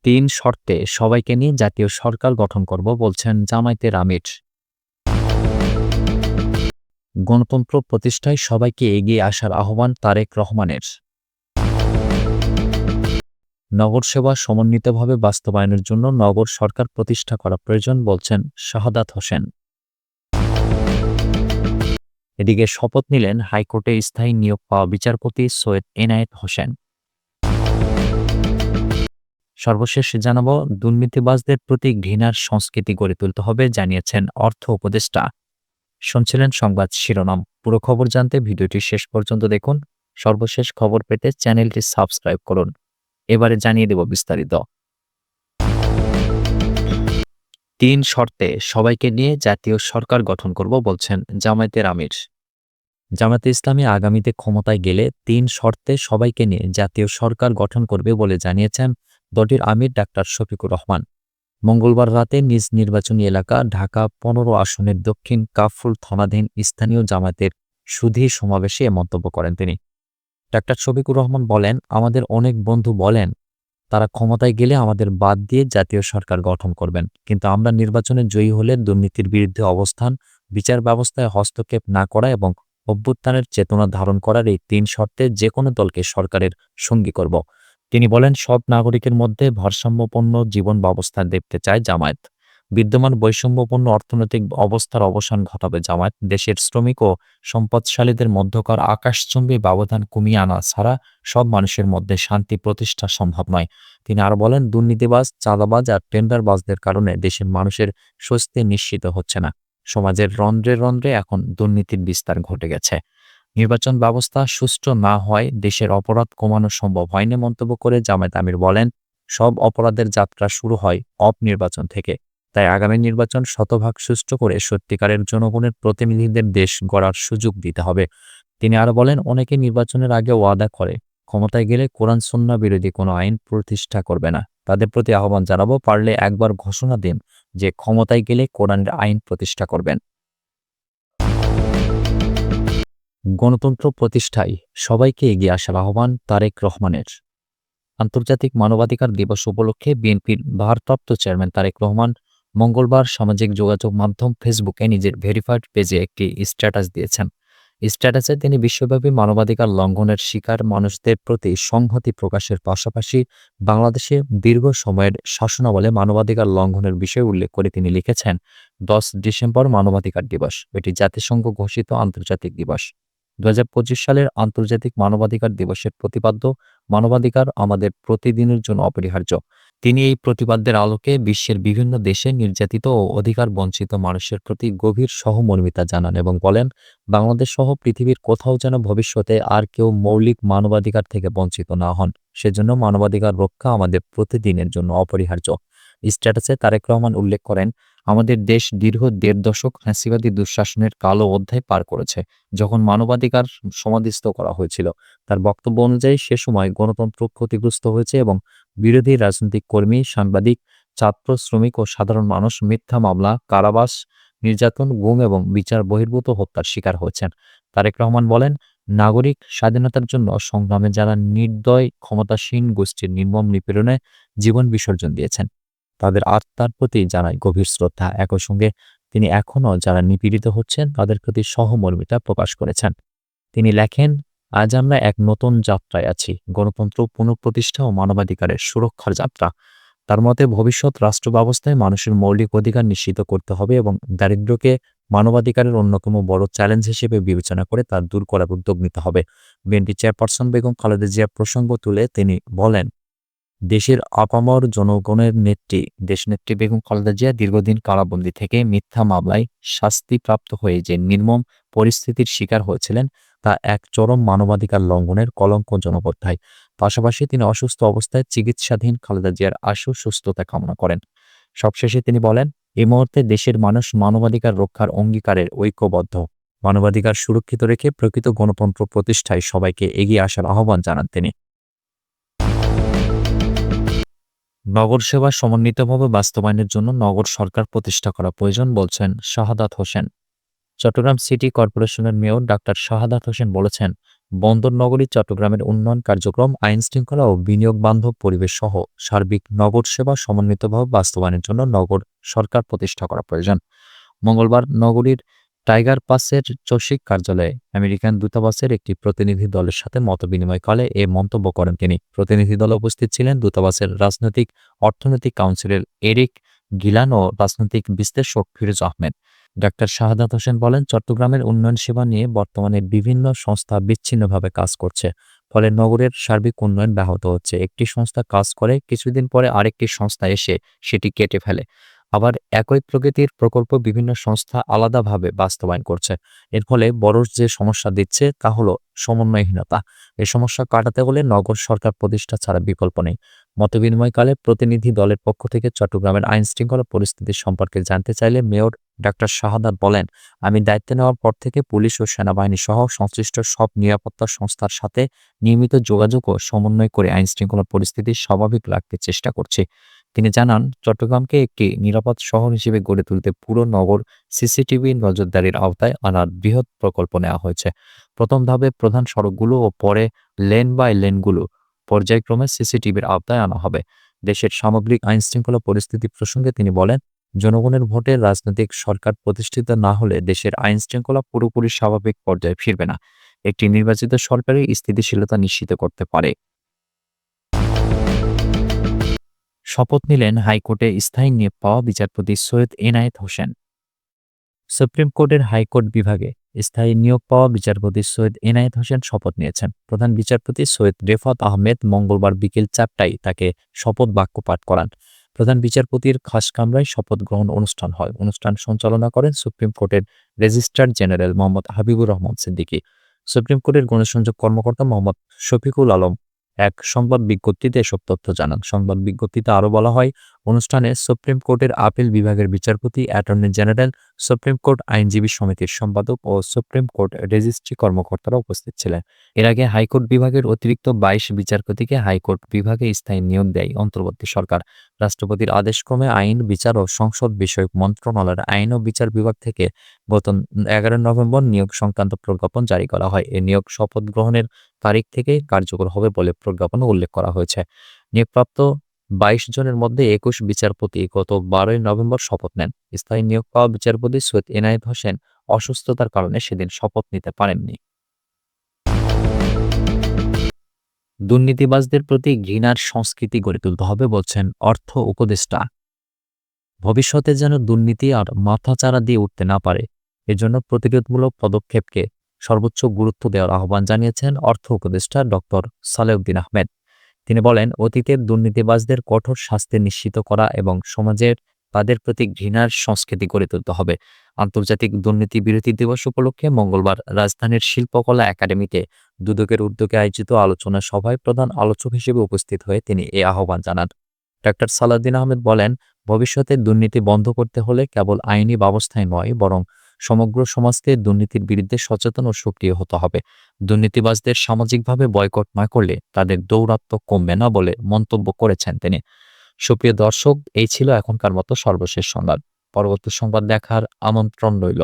৩ শর্তে সবাইকে নিয়ে জাতীয় সরকার গঠন করব বলছেন জামায়াতের আমির। গণতন্ত্র প্রতিষ্ঠায় সবাইকে এগিয়ে আসার আহ্বান তারেক রহমানের। নগর সেবা সমন্বিতভাবে বাস্তবায়নের জন্য নগর সরকার প্রতিষ্ঠা করা প্রয়োজন বলছেন শাহাদাত হোসেন। এদিকে শপথ নিলেন হাইকোর্টে স্থায়ী নিয়োগ পাওয়া বিচারপতি সৈয়দ এনায়েত হোসেন। সর্বশেষ জানাবো, দুর্নীতিবাজদের প্রতি ঘৃণার সংস্কৃতি গড়ে তুলতে হবে জানিয়েছেন অর্থ উপদেষ্টা। শুনছিলেন সংবাদ শিরোনাম। পুরো খবর জানতে ভিডিওটি শেষ পর্যন্ত দেখুন। সর্বশেষ খবর পেতে চ্যানেলটি সাবস্ক্রাইব করুন। এবারে জানিয়ে দেব বিস্তারিত। ৩ শর্তে সবাইকে নিয়ে জাতীয় সরকার গঠন করব বলছেন জামায়াতের আমির। জামায়াতে ইসলামী আগামীতে ক্ষমতায় গেলে ৩ শর্তে সবাইকে নিয়ে জাতীয় সরকার গঠন করবে বলে জানিয়েছেন দলটির আমির ডাক্তার শফিকুর রহমান। মঙ্গলবার রাতে নিজ নির্বাচনী এলাকা ঢাকা ১৫ আসনের দক্ষিণ কাফরুল থানাধীন স্থানীয় জামায়াতের সুধী সমাবেশে এ মন্তব্য করেন তিনি। ডাক্তার শফিকুর রহমান বলেন, আমাদের অনেক বন্ধু বলেন তারা ক্ষমতায় গেলে আমাদের বাদ দিয়ে জাতীয় সরকার গঠন করবেন, কিন্তু আমরা নির্বাচনে জয়ী হলে দুর্নীতির বিরুদ্ধে অবস্থান, বিচার ব্যবস্থায় হস্তক্ষেপ না করা এবং অভ্যুত্থানের চেতনা ধারণ করার এই ৩ শর্তে যে কোনো দলকে সরকারের সঙ্গী করব। তিনি বলেন, সব নাগরিকের মধ্যে ভারসাম্যপূর্ণ জীবন ব্যবস্থা দেখতে চায় জামায়াত। বিদ্যমান বৈষম্যপূর্ণ অর্থনৈতিক অবস্থার অবসান ঘটাবে জামায়াত। দেশের শ্রমিক ও সম্পদশালীদের মধ্যকার আকাশচুম্বী ব্যবধান কমিয়ে আনা ছাড়া সব মানুষের মধ্যে শান্তি প্রতিষ্ঠা সম্ভব নয়। তিনি আরো বলেন, দুর্নীতিবাজ, চাঁদাবাজ আর টেন্ডারবাজদের কারণে দেশের মানুষের স্বস্তি নিশ্চিত হচ্ছে না। সমাজের রন্ধ্রে রন্ধ্রে এখন দুর্নীতির বিস্তার ঘটে গেছে। নির্বাচন ব্যবস্থা সুষ্ঠু না হয় দেশের অপরাধ কমানো সম্ভব হয়নি মন্তব্য করে জামায়াত আমির বলেন, সব অপরাধের যাত্রা শুরু হয় অনির্বাচন থেকে। তাই আগামী নির্বাচন শতভাগ সুষ্ঠু করে সত্যিকারের জনগণের প্রতিনিধিদের দেশ গড়ার সুযোগ দিতে হবে। তিনি আরো বলেন, অনেকে নির্বাচনের আগে ওয়াদা করে ক্ষমতায় গেলে কোরআন সুন্নাহ বিরোধী কোনো আইন প্রতিষ্ঠা করবে না। তাদের প্রতি আহ্বান জানাবো, পারলে একবার ঘোষণা দিন যে ক্ষমতায় গেলে কোরআনের আইন প্রতিষ্ঠা করবেন। গণতন্ত্র প্রতিষ্ঠায় সবাইকে এগিয়ে আসার আহ্বান তারেক রহমানের। আন্তর্জাতিক মানবাধিকার দিবস উপলক্ষে বিএনপির ভারপ্রাপ্ত চেয়ারম্যান তারেক রহমান মঙ্গলবার সামাজিক যোগাযোগ মাধ্যম ফেসবুকে নিজের ভেরিফাইড পেজে একটি স্ট্যাটাস দিয়েছেন। স্ট্যাটাসে তিনি বিশ্বব্যাপী মানবাধিকার লঙ্ঘনের শিকার মানুষদের প্রতি সংহতি প্রকাশের পাশাপাশি বাংলাদেশে দীর্ঘ সময়ের শাসনামলে মানবাধিকার লঙ্ঘনের বিষয় উল্লেখ করে তিনি লিখেছেন, 10 ডিসেম্বর মানবাধিকার দিবস, এটি জাতিসংঘ ঘোষিত আন্তর্জাতিক দিবস। ২০২৫ সালের আন্তর্জাতিক মানবাধিকার দিবসের প্রতিপাদ্য মানবাধিকার আমাদের প্রতিদিনের জন্য অপরিহার্য। তিনি এই প্রতিপাদ্যের আলোকে বিশ্বের বিভিন্ন দেশে নির্যাতিত ও অধিকার বঞ্চিত মানুষের প্রতি গভীর সহমর্মিতা জানান এবং বলেন, বাংলাদেশ সহ পৃথিবীর কোথাও যেন ভবিষ্যতে আর কেউ মৌলিক মানবাধিকার থেকে বঞ্চিত না হন। সেজন্য মানবাধিকার রক্ষা আমাদের প্রতিদিনের জন্য অপরিহার্য। স্ট্যাটাসে তারেক রহমান উল্লেখ করেন, আমাদের দেশ দীর্ঘ ১.৫ দশক ফ্যাসিবাদী দুঃশাসনের কালো অধ্যায় পার করেছে। যখন মানবাধিকার সমাধিস্থ করা হয়েছিল, তার বক্তব্য অনুযায়ী সে সময় গণতন্ত্র ক্ষতিগ্রস্ত হয়েছে এবং বিরোধী রাজনৈতিক কর্মী, সাংবাদিক, ছাত্র, শ্রমিক ও সাধারণ মানুষ মিথ্যা মামলা, কারাবাস, নির্যাতন, গুম এবং বিচার বহির্ভূত হত্যার শিকার হয়েছেন। তারেক রহমান বলেন, নাগরিক স্বাধীনতার জন্য সংগ্রামে যারা নির্দয় ক্ষমতাসীন গোষ্ঠীর নির্মম নিপীড়নে জীবন বিসর্জন দিয়েছেন, তাদের আত্মার প্রতি জানায় গভীর শ্রদ্ধা। একই সঙ্গে তিনি এখনও যারা নিপীড়িত হচ্ছেন তাদের প্রতি সহমর্মিতা প্রকাশ করেছেন। তিনি লেখেন, আজ আমরা এক নতুন যাত্রায় আছি, গণতন্ত্র পুনঃপ্রতিষ্ঠা ও মানবাধিকারের সুরক্ষার যাত্রা। তার মতে ভবিষ্যৎ রাষ্ট্র ব্যবস্থায় মানুষের মৌলিক অধিকার নিশ্চিত করতে হবে এবং দারিদ্র্যকে মানবাধিকারের অন্যতম বড় চ্যালেঞ্জ হিসেবে বিবেচনা করে তা দূর করার উদ্যোগ নিতে হবে। বিএনপি চেয়ারপারসন বেগম খালেদা জিয়া প্রসঙ্গ তুলে তিনি বলেন, দেশের আপামর জনগণের নেত্রী দেশনেত্রী বেগম খালেদা জিয়া দীর্ঘদিন কারাবন্দী থেকে মিথ্যা মামলায় শাস্তিপ্রাপ্ত হয়ে যে নির্মম পরিস্থিতির শিকার হয়েছিলেন তা এক চরম মানবাধিকার লঙ্ঘনের কলঙ্কজনক অধ্যায়। পাশাপাশি তিনি অসুস্থ অবস্থায় চিকিৎসাধীন খালেদা জিয়ার আশু সুস্থতা কামনা করেন। সবশেষে তিনি বলেন, এই মুহূর্তে দেশের মানুষ মানবাধিকার রক্ষার অঙ্গীকারের ঐক্যবদ্ধ। মানবাধিকার সুরক্ষিত রেখে প্রকৃত গণতন্ত্র প্রতিষ্ঠায় সবাইকে এগিয়ে আসার আহ্বান জানান তিনি। নগর সেবা সমন্বিতভাবে বাস্তবায়নের জন্য নগর সরকার প্রতিষ্ঠা করা প্রয়োজন বলছেন শাহাদাত হোসেন। চট্টগ্রাম সিটি কর্পোরেশনের মেয়র ডাক্তার শাহাদাত হোসেন বলেছেন, বন্দর নগরী চট্টগ্রামের উন্নয়ন কার্যক্রম, আইন শৃঙ্খলা ও বিনিয়োগ বান্ধব পরিবেশ সহ সার্বিক নগর সেবা সমন্বিতভাবে বাস্তবায়নের জন্য নগর সরকার প্রতিষ্ঠা করা প্রয়োজন। মঙ্গলবার নগরীর টাইগার পাসের চসিক কার্যালয়ে আমেরিকান দূতাবাসের একটি প্রতিনিধি দলের সাথে মতবিনিময়কালে এ মন্তব্য করেন তিনি। প্রতিনিধি দলে উপস্থিত ছিলেন দূতাবাসের রাজনৈতিক অর্থনৈতিক কাউন্সিলের এরিক গিলান ও রাজনৈতিক বিশ্লেষক ফিরোজ আহমেদ। ডাক্তার শাহাদাত হোসেন বলেন, চট্টগ্রামের উন্নয়ন সেবা নিয়ে বর্তমানে বিভিন্ন সংস্থা বিচ্ছিন্নভাবে কাজ করছে। ফলে নগরের সার্বিক উন্নয়ন ব্যাহত হচ্ছে। একটি সংস্থা কাজ করে, কিছুদিন পরে আরেকটি সংস্থা এসে সেটি কেটে ফেলে। আবার একই প্রকৃতির প্রকল্প বিভিন্ন সংস্থা আলাদাভাবে বাস্তবায়ন করছে। এর ফলে বড় যে সমস্যা দিচ্ছে তা হলো সমন্বয়হীনতা। এই সমস্যা কাটাতে হলে নগর সরকার প্রতিষ্ঠা ছাড়া বিকল্প নেই। মতবিনিময়কালে প্রতিনিধি দলের পক্ষ থেকে চট্টগ্রামের আইন শৃঙ্খলা পরিস্থিতি সম্পর্কে জানতে চাইলে মেয়র ডাক্তার শাহাদাত বলেন, আমি দায়িত্ব নেওয়ার পর থেকে পুলিশ ও সেনাবাহিনী সহ সংশ্লিষ্ট সব নিরাপত্তা সংস্থার সাথে নিয়মিত যোগাযোগ ও সমন্বয় করে আইন শৃঙ্খলা পরিস্থিতি স্বাভাবিক রাখতে চেষ্টা করছি। তিনি জানান, চট্টগ্রামকে একটি নিরাপদ শহর হিসেবে গড়ে তুলতে পুরো নগর সিসিটিভি নজরদারির আওতায় আনার বৃহৎ প্রকল্প নেওয়া হয়েছে। প্রথম ধাপে প্রধান সড়কগুলো ও পরে লেন বাই লেনগুলো পর্যায়ক্রমে সিসিটিভির আওতায় আনা হবে। দেশের সামগ্রিক আইন শৃঙ্খলা পরিস্থিতি প্রসঙ্গে তিনি বলেন, জনগণের ভোটে রাজনৈতিক সরকার প্রতিষ্ঠিত না হলে দেশের আইন শৃঙ্খলা পুরোপুরি স্বাভাবিক পর্যায়ে ফিরবে না। একটি নির্বাচিত সরকারই স্থিতিশীলতা নিশ্চিত করতে পারে। শপথ নিলেন হাইকোর্টে স্থায়ী নিয়োগ পাওয়া বিচারপতি সৈয়দ এনায়েত হোসেন। সুপ্রিম কোর্টের হাইকোর্ট বিভাগে স্থায়ী নিয়োগ পাওয়া বিচারপতি সৈয়দ এনায়েত হোসেন শপথ নিয়েছেন। প্রধান বিচারপতি সৈয়দ রেফাত আহমেদ মঙ্গলবার বিকেল 4টায় তাকে শপথ বাক্য পাঠ করান। প্রধান বিচারপতির খাস কামরায় শপথ গ্রহণ অনুষ্ঠান হয়। অনুষ্ঠান সঞ্চালনা করেন সুপ্রিম কোর্টের registrar general Mohammad Habibur Rahman Siddiqui. Supreme কোর্টের গণসংযোগ কর্মকর্তা মোহাম্মদ শফিকুল আলম এক সংবাদ বিজ্ঞপ্তিতে এসব তথ্য জানান। সংবাদ বিজ্ঞপ্তিতে আরও বলা হয়, অনুষ্ঠানে সুপ্রিম কোর্টের আপিল বিভাগের বিচারপতি, অ্যাটর্নি জেনারেল, সুপ্রিম কোর্ট আইনজীবী সমিতির সম্পাদক ও সুপ্রিম কোর্ট রেজিস্ট্রি কর্মকর্তারা উপস্থিত ছিলেন। এর আগে হাইকোর্ট বিভাগের অতিরিক্ত 22 বিচারপতিকে হাইকোর্ট বিভাগে স্থায়ী নিয়োগ দেয় অন্তর্বর্তী সরকার। রাষ্ট্রপতির আদেশক্রমে আইন, বিচার ও সংসদ বিষয়ক মন্ত্রণালয়ের আইন ও বিচার বিভাগ থেকে গত 11 নভেম্বর নিয়োগ সংক্রান্ত প্রজ্ঞাপন জারি করা হয়। এই নিয়োগ শপথ গ্রহণের তারিখ থেকে কার্যকর হবে বলে প্রজ্ঞাপনে উল্লেখ করা হয়েছে। নিয়োগপ্রাপ্ত 22 জনের মধ্যে 21 বিচারপতি গত 12 নভেম্বর শপথ নেন। স্থায়ী নিয়োগ পাওয়া বিচারপতি সৈয়দ এনায়েত হোসেন অসুস্থতার কারণে সেদিন শপথ নিতে পারেননি। দুর্নীতিবাজদের প্রতি ঘৃণার সংস্কৃতি গড়ে তুলতে হবে বলছেন অর্থ উপদেষ্টা। ভবিষ্যতে যেন দুর্নীতি আর মাথাচাড়া দিয়ে উঠতে না পারে, এজন্য প্রতিরোধমূলক পদক্ষেপকে সর্বোচ্চ গুরুত্ব দেওয়ার আহ্বান জানিয়েছেন অর্থ উপদেষ্টা ডক্টর সালেউদ্দিন আহমেদ। তিনি বলেন, অতীতের দুর্নীতিবাজদের কঠোর শাস্তি নিশ্চিত করা এবং সমাজের তাদের প্রতি ঘৃণার সংস্কৃতি গড়ে তুলতে হবে। আন্তর্জাতিক দুর্নীতি বিরোধী দিবস উপলক্ষে মঙ্গলবার রাজধানীর শিল্পকলা একাডেমিতে দুদকের উদ্যোগে আয়োজিত আলোচনা সভায় প্রধান আলোচক হিসেবে উপস্থিত হয়ে তিনি এই আহ্বান জানান। ডক্টর সালাউদ্দিন আহমেদ বলেন, ভবিষ্যতে দুর্নীতি বন্ধ করতে হলে কেবল আইনি ব্যবস্থায় নয়, বরং সমগ্র সমাজকে দুর্নীতির বিরুদ্ধে সচেতন ও সক্রিয় হতে হবে। দুর্নীতিবাজদের সামাজিকভাবে বয়কট না করলে তাদের দৌরাত্ম্য কমবে না বলে মন্তব্য করেছেন তিনি। সুপ্রিয় দর্শক, এই ছিল এখনকার মতো সর্বশেষ সংবাদ। পরবর্তী সংবাদ দেখার আমন্ত্রণ রইল।